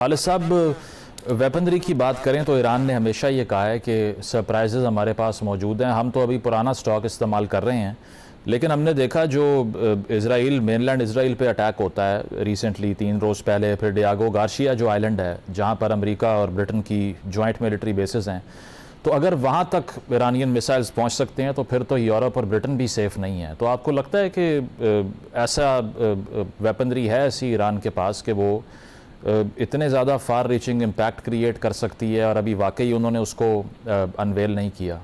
خالد صاحب، ویپنری کی بات کریں تو ایران نے ہمیشہ یہ کہا ہے کہ سرپرائزز ہمارے پاس موجود ہیں. ہم تو ابھی پرانا سٹاک استعمال کر رہے ہیں، لیکن ہم نے دیکھا جو اسرائیل مین لینڈ اسرائیل پہ اٹیک ہوتا ہے ریسنٹلی 3 روز پہلے، پھر ڈیاگو گارشیا جو آئلینڈ ہے جہاں پر امریکہ اور برٹن کی جوائنٹ ملٹری بیسز ہیں، تو اگر وہاں تک ایرانین میسائلز پہنچ سکتے ہیں تو پھر تو یورپ اور برٹن بھی سیف نہیں ہے. تو آپ کو لگتا ہے کہ ایسا ویپنری ہے ایسی ایران کے پاس کہ وہ اتنے زیادہ فار ریچنگ امپیکٹ کریٹ کر سکتی ہے، اور ابھی واقعی انہوں نے اس کو انویل نہیں کیا؟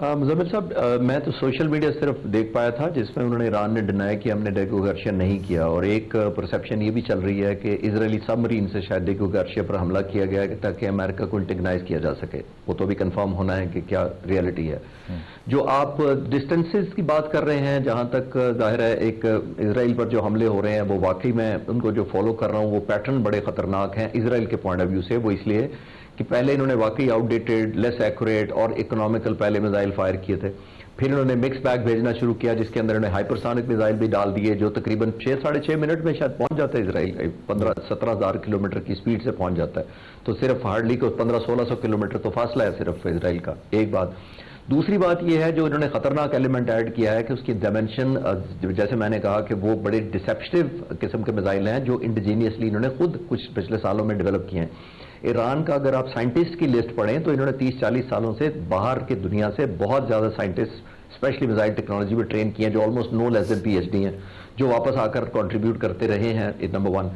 مزمل صاحب، میں تو سوشل میڈیا صرف دیکھ پایا تھا جس میں انہوں نے ایران نے ڈینائی کیا ہم نے ڈیاگو گارشیا نہیں کیا، اور ایک پرسیپشن یہ بھی چل رہی ہے کہ اسرائیلی سب مرین سے شاید ڈیاگو گارشیا پر حملہ کیا گیا ہے تاکہ امریکہ کو انٹیگنائز کیا جا سکے. وہ تو بھی کنفرم ہونا ہے کہ کیا ریئلٹی ہے. جو آپ ڈسٹنسز کی بات کر رہے ہیں، جہاں تک ظاہر ہے ایک اسرائیل پر جو حملے ہو رہے ہیں وہ واقعی میں ان کو جو فالو کر رہا ہوں وہ پیٹرن بڑے خطرناک ہیں اسرائیل کے پوائنٹ آف ویو سے. وہ اس لیے کہ پہلے انہوں نے واقعی آؤٹ ڈیٹڈ، لیس ایکوریٹ اور اکنامیکل پہلے میزائل فائر کیے تھے. پھر انہوں نے مکس بیگ بھیجنا شروع کیا جس کے اندر انہوں نے ہائپرسونک میزائل بھی ڈال دیے جو تقریباً 6-6.5 منٹ میں شاید پہنچ جاتا ہے اسرائیل 15-17 کلومیٹر کی سپیڈ سے پہنچ جاتا ہے. تو صرف ہارڈلی کو 1500-1600 کلومیٹر تو فاصلہ ہے صرف اسرائیل کا. ایک بات. دوسری بات یہ ہے جو انہوں نے خطرناک ایلیمنٹ ایڈ کیا ہے کہ اس کی ڈائمنشن، جیسے میں نے کہا کہ وہ بڑے ڈسیپٹیو قسم کے میزائل ہیں جو انڈیجینیسلی انہوں نے خود کچھ پچھلے سالوں میں ڈیولپ کیے ہیں. ایران کا اگر آپ سائنٹسٹ کی لسٹ پڑھیں تو انہوں نے 30-40 سالوں سے باہر کی دنیا سے بہت زیادہ سائنٹسٹ اسپیشلی میزائل ٹیکنالوجی میں ٹرین کیے ہیں جو آلموسٹ نو لیس دین PhD ہیں، جو واپس آ کر کنٹریبیوٹ کرتے رہے ہیں. نمبر 1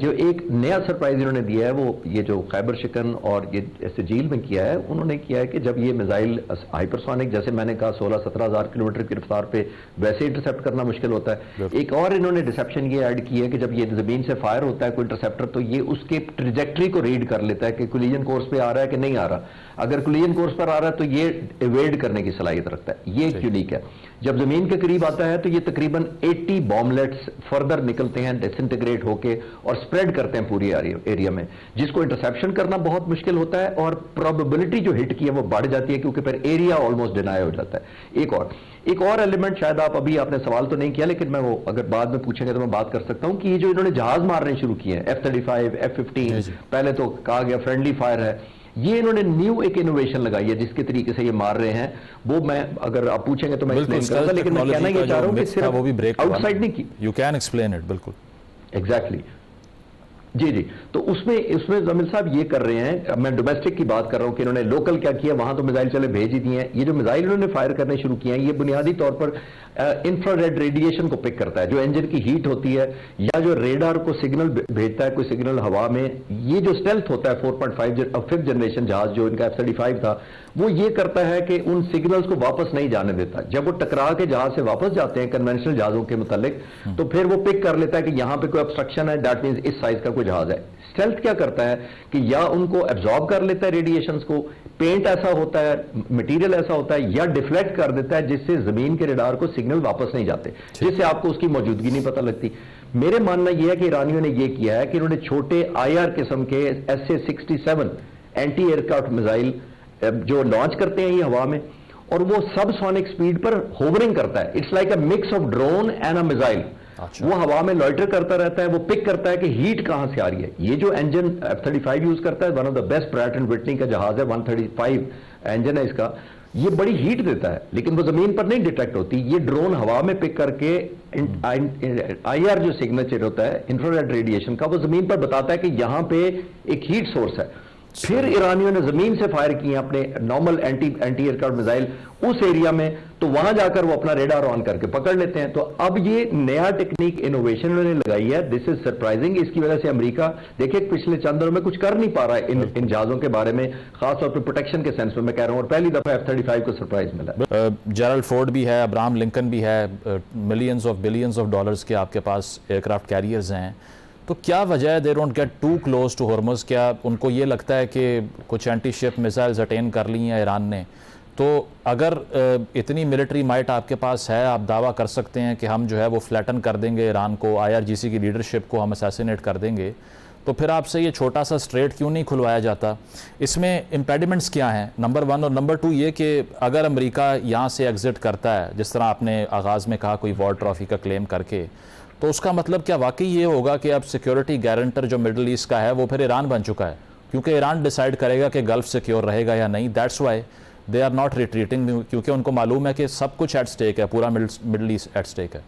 جو ایک نیا سرپرائز انہوں نے دیا ہے وہ یہ جو خیبر شکن اور یہ سجیل میں کیا ہے، انہوں نے کیا ہے کہ جب یہ میزائل ہائپرسونک جیسے میں نے کہا 16-17 ہزار کلومیٹر کی رفتار پہ ویسے انٹرسیپٹ کرنا مشکل ہوتا ہے. ایک اور انہوں نے ڈسیپشن یہ ایڈ کی ہے کہ جب یہ زمین سے فائر ہوتا ہے کوئی انٹرسیپٹر تو یہ اس کے ٹریجیکٹری کو ریڈ کر لیتا ہے کہ کولیجن کورس پہ آ رہا ہے کہ نہیں آ رہا. اگر کولیجن کورس پر آ رہا ہے تو یہ ایویڈ کرنے کی صلاحیت رکھتا ہے. یہ ایک یونیک ہے. جب زمین کے قریب آتا ہے تو یہ تقریباً 80 باملیٹس فردر نکلتے ہیں ڈس انٹیگریٹ ہو کے اور سپریڈ کرتے ہیں پوری ایریا میں، جس کو انٹرسیپشن کرنا بہت مشکل ہوتا ہے اور پروبیبلٹی جو ہٹ کی ہے وہ بڑھ جاتی ہے کیونکہ پھر ایریا آلموسٹ ڈینائی ہو جاتا ہے. ایک اور ایلیمنٹ شاید آپ نے سوال تو نہیں کیا لیکن میں وہ اگر بعد میں پوچھیں گے تو میں بات کر سکتا ہوں کہ یہ جو انہوں نے جہاز مارنے شروع کیے ہیں F-35 F-15 پہلے تو کہا گیا فرینڈلی فائر ہے، یہ انہوں نے نیو ایک انوویشن لگائی ہے جس کے طریقے سے یہ مار رہے ہیں. وہ میں اگر آپ پوچھیں گے تو میں ایکسپلین کروں گا، لیکن میں کہنا یہ چاہ رہا ہوں کہ صرف آؤٹ سائڈ نہیں کی. You can explain it. بالکل ایگزیکٹلی. جی تو اس میں زمین صاحب یہ کر رہے ہیں، میں ڈومیسٹک کی بات کر رہا ہوں کہ انہوں نے لوکل کیا کیا، وہاں تو میزائل چلے بھیج ہی دیے ہیں. یہ جو میزائل انہوں نے فائر کرنے شروع کیے ہیں یہ بنیادی طور پر انفرا ریڈ ریڈیشن کو پک کرتا ہے جو انجن کی ہیٹ ہوتی ہے یا جو ریڈار کو سگنل بھیجتا ہے کوئی سگنل ہوا میں. یہ جو اسٹیلتھ ہوتا ہے 4.5 جنریشن جہاز جو ان کا F-35 تھا وہ یہ کرتا ہے کہ ان سگنلز کو واپس نہیں جانے دیتا. جب وہ ٹکرا کے جہاز سے واپس جاتے ہیں کنونشنل جہازوں کے متعلق تو پھر وہ پک کر لیتا ہے کہ یہاں پہ کوئی obstruction ہے، دیٹ مینز اس سائز کا کوئی جہاز ہے. اسٹیلتھ کیا کرتا ہے کہ یا ان کو ایبزارب کر لیتا ہے ریڈیشنز کو، پینٹ ایسا ہوتا ہے، مٹیریل ایسا ہوتا ہے، یا ڈیفلیکٹ کر دیتا ہے جس سے زمین کے ریڈار کو سگنل واپس نہیں جاتے، جس سے آپ کو اس کی موجودگی نہیں پتہ لگتی. میرے ماننا یہ ہے کہ ایرانیوں نے یہ کیا ہے کہ انہوں نے چھوٹے IR قسم کے SA-67 anti aircraft missile جو لانچ کرتے ہیں یہ ہوا میں اور وہ سب سونک سپیڈ پر ہوورنگ کرتا ہے. It's like a mix of drone and a missile. وہ ہوا میں لوئٹر کرتا رہتا ہے، وہ پک کرتا ہے کہ ہیٹ کہاں سے آ رہی ہے. یہ جو انجن F-35 یوز کرتا ہے one of the best Pratt and Whitney کا جہاز ہے، 135 انجن ہے اس کا. یہ بڑی ہیٹ دیتا ہے لیکن وہ زمین پر نہیں ڈیٹیکٹ ہوتی. یہ ڈرون ہوا میں پک کر کے IR جو سگنیچر ہوتا ہے انفرا ریڈ ریڈیشن کا وہ زمین پر بتاتا ہے کہ یہاں پہ ایک ہیٹ سورس ہے. پھر ایرانیوں نے زمین سے فائر کیے اپنے normal anti aircraft missile اس ایریا میں، تو وہاں جا کر وہ اپنا ریڈار آن کر کے پکڑ لیتے ہیں. تو اب یہ نیا ٹیکنیک انوویشن انہوں نے لگائی ہے. دس از سرپرائزنگ. اس کی وجہ سے امریکہ دیکھیں پچھلے چند دنوں میں کچھ کر نہیں پا رہا ہے ان جہازوں کے بارے میں، خاص طور پہ پروٹیکشن کے سینس میں کہہ رہا ہوں، اور پہلی دفعہ F-35 کو سرپرائز ملا. جیرالڈ فورڈ بھی ہے، ابراہم لنکن بھی ہے، millions of billions of dollars کے آپ کے پاس ایئر کرافٹ کیریئرز ہیں. تو کیا وجہ ہے they don't get too close to Hormuz? کیا ان کو یہ لگتا ہے کہ کچھ اینٹی شپ میزائلز اٹین کر لی ہیں ایران نے؟ تو اگر اتنی ملٹری مائٹ آپ کے پاس ہے، آپ دعویٰ کر سکتے ہیں کہ ہم جو ہے وہ فلیٹن کر دیں گے ایران کو، IRGC کی لیڈرشپ کو ہم اسیسینیٹ کر دیں گے، تو پھر آپ سے یہ چھوٹا سا اسٹریٹ کیوں نہیں کھلوایا جاتا؟ اس میں امپیڈیمنٹس کیا ہیں نمبر 1، اور نمبر 2 یہ کہ اگر امریکہ یہاں سے ایگزٹ کرتا ہے جس طرح آپ نے آغاز میں کہا کوئی وار ٹرافی کا کلیم کر کے، تو اس کا مطلب کیا واقعی یہ ہوگا کہ اب سیکیورٹی گارنٹر جو مڈل ایسٹ کا ہے وہ پھر ایران بن چکا ہے؟ کیونکہ ایران ڈیسائیڈ کرے گا کہ گلف سیکیور رہے گا یا نہیں. That's why they are not retreating, کیونکہ ان کو معلوم ہے کہ سب کچھ ایٹ سٹیک ہے، پورا مڈل ایسٹ ایٹ سٹیک ہے.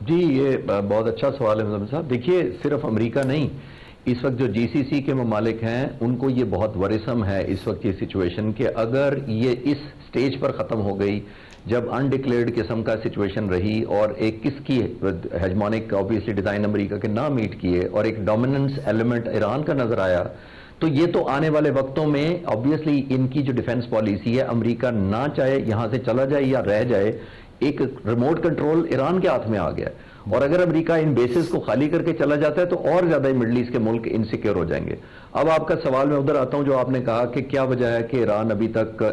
جی یہ بہت اچھا سوال ہے مزمل صاحب. دیکھیے صرف امریکہ نہیں، اس وقت جو جی سی سی کے ممالک ہیں ان کو یہ بہت ورثم ہے اس وقت یہ سچویشن کہ اگر یہ اس سٹیج پر ختم ہو گئی جب انڈکلیئرڈ قسم کا سچویشن رہی اور ایک کس کی ہیجمونک آبویسلی ڈیزائن امریکہ کے نہ میٹ کیے اور ایک ڈومیننس ایلیمنٹ ایران کا نظر آیا، تو یہ تو آنے والے وقتوں میں آبویسلی ان کی جو ڈیفنس پالیسی ہے امریکہ نہ چاہے یہاں سے چلا جائے یا رہ جائے، ایک ریموٹ کنٹرول ایران کے ہاتھ میں آ گیا. اور اگر امریکہ ان بیسز کو خالی کر کے چلا جاتا ہے تو اور زیادہ مڈل ایسٹ کے ملک انسیکیور ہو جائیں گے. اب آپ کا سوال میں ادھر آتا ہوں جو آپ نے کہا کہ کیا وجہ ہے کہ ایران ابھی تک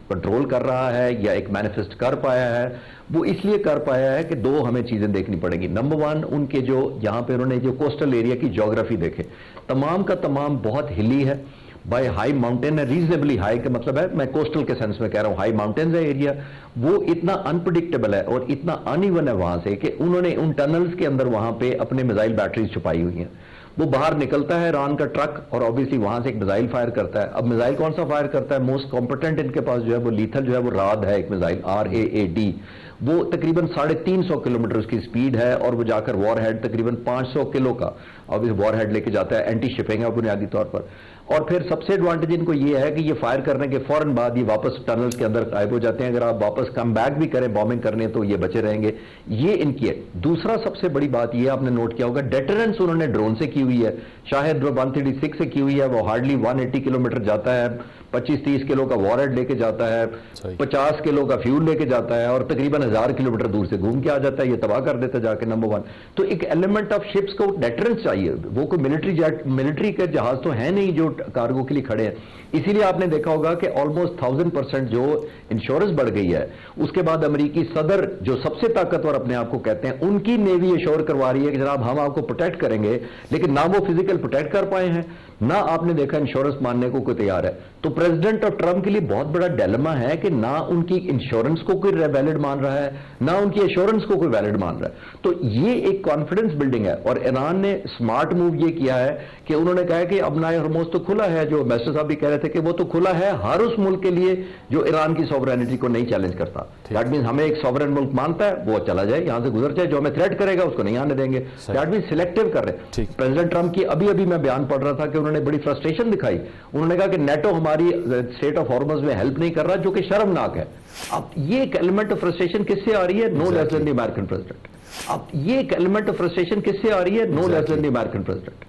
کنٹرول کر رہا ہے یا ایک مینیفیسٹ کر پایا ہے. وہ اس لیے کر پایا ہے کہ دو ہمیں چیزیں دیکھنی پڑیں گی. نمبر ون، ان کے جو یہاں پہ انہوں نے جو کوسٹل ایریا کی جیوگرافی دیکھے، تمام کا تمام بہت ہلی ہے، بائی ہائی ماؤنٹین ہے، ریزنیبلی ہائی کا مطلب ہے میں کوسٹل کے سینس میں کہہ رہا ہوں، ہائی ماؤنٹینز ہے ایریا. وہ اتنا انپریڈکٹیبل ہے اور اتنا ان ایون ہے وہاں سے کہ انہوں نے ان ٹنلز کے اندر وہاں پہ اپنے میزائل بیٹریز چھپائی ہوئی ہیں. وہ باہر نکلتا ہے ایران کا ٹرک اور obviously وہاں سے ایک میزائل فائر کرتا ہے. اب میزائل کون سا فائر کرتا ہے؟ موسٹ کمپیٹنٹ ان کے پاس جو ہے وہ لیتھل جو ہے وہ راد ہے، ایک میزائل RAAD. وہ تقریباً 350 کلومیٹر اس کی سپیڈ ہے اور وہ جا کر وار ہیڈ تقریباً 500 کلو کا وار ہیڈ لے کے جاتا ہے. اینٹی شپنگ ہے بنیادی طور پر. اور پھر سب سے ایڈوانٹیج ان کو یہ ہے کہ یہ فائر کرنے کے فوراً بعد یہ واپس ٹنلز کے اندر غائب ہو جاتے ہیں. اگر آپ واپس کم بیک بھی کریں بامبنگ کرنے تو یہ بچے رہیں گے. یہ ان کی ہے. دوسرا سب سے بڑی بات یہ آپ نے نوٹ کیا ہوگا، ڈیٹرنس انہوں نے ڈرون سے کی ہوئی ہے. شاہد 136 سے کی ہوئی ہے، وہ ہارڈلی 180 کلومیٹر جاتا ہے، 25-30 کلو کا وار ہیڈ لے کے جاتا ہے، 50 کلو کا فیول لے کے جاتا ہے اور تقریباً 1000 کلومیٹر دور سے گھوم کے آ جاتا ہے. یہ تباہ کر دیتا ہے جا کے. نمبر ون تو ایک ایلیمنٹ آف شپس کو ڈیٹرنس چاہیے. وہ کوئی ملٹری کے جہاز تو ہیں نہیں جو کارگو کے لیے کھڑے ہیں. اسی لیے آپ نے دیکھا ہوگا کہ آلموسٹ 1000% جو انشورنس بڑھ گئی ہے. اس کے بعد امریکی صدر جو سب سے طاقتور اپنے آپ کو کہتے ہیں، ان کی نیوی ایشور کروا رہی ہے کہ جناب ہم آپ کو پروٹیکٹ کریں گے، لیکن نہ وہ فزیکل پروٹیکٹ کر پائے ہیں نہ آپ نے دیکھا انشورنس ماننے کو کوئی تیار ہے. تو پریزیڈنٹ آف ٹرمپ کے لیے بہت بڑا ڈیلما ہے کہ نہ ان کی انشورنس کو کوئی ویلڈ مان رہا ہے نہ ان کی ایشورنس کو کوئی ویلڈ مان رہا ہے. تو یہ ایک کانفیڈنس بلڈنگ ہے. اور ایران نے اسمارٹ موو یہ کیا ہے کہ انہوں نے کہا کہ اب نائے ہرموز تو کھلا ہے، جو میسٹر صاحب بھی کہہ رہے تھے کہ وہ تو کھلا ہے ہر اس ملک کے لیے جو ایران کی سوورینٹی کو نہیں چیلنج کرتا. دیٹ مینس ہمیں ایک سوورین ملک مانتا ہے وہ چلا جائے، یہاں سے گزر جائے، جو ہمیں تھریٹ کرے گا اس کو نہیں آنے دیں گے. دیٹ مینس سلیکٹیو کر رہے ہیں. پریزیڈنٹ ٹرمپ کی ابھی میں بیان پڑھ رہا تھا کہ انہوں نے بڑی فرسٹریشن دکھائی. انہوں نے کہا کہ نیٹو ہماری اسٹیٹ آف ہارمز میں ہیلپ نہیں کر رہا، جو کہ شرمناک ہے. اب یہ ایک ایلیمنٹ آف فرسٹریشن کس سے آ رہی ہے؟ نو لیس دین دی امریکن پریزیڈنٹ. اب یہ ایک ایلیمنٹ آف فرسٹریشن کس سے آ رہی ہے؟ نو لیس دین دی امریکن پریزیڈنٹ.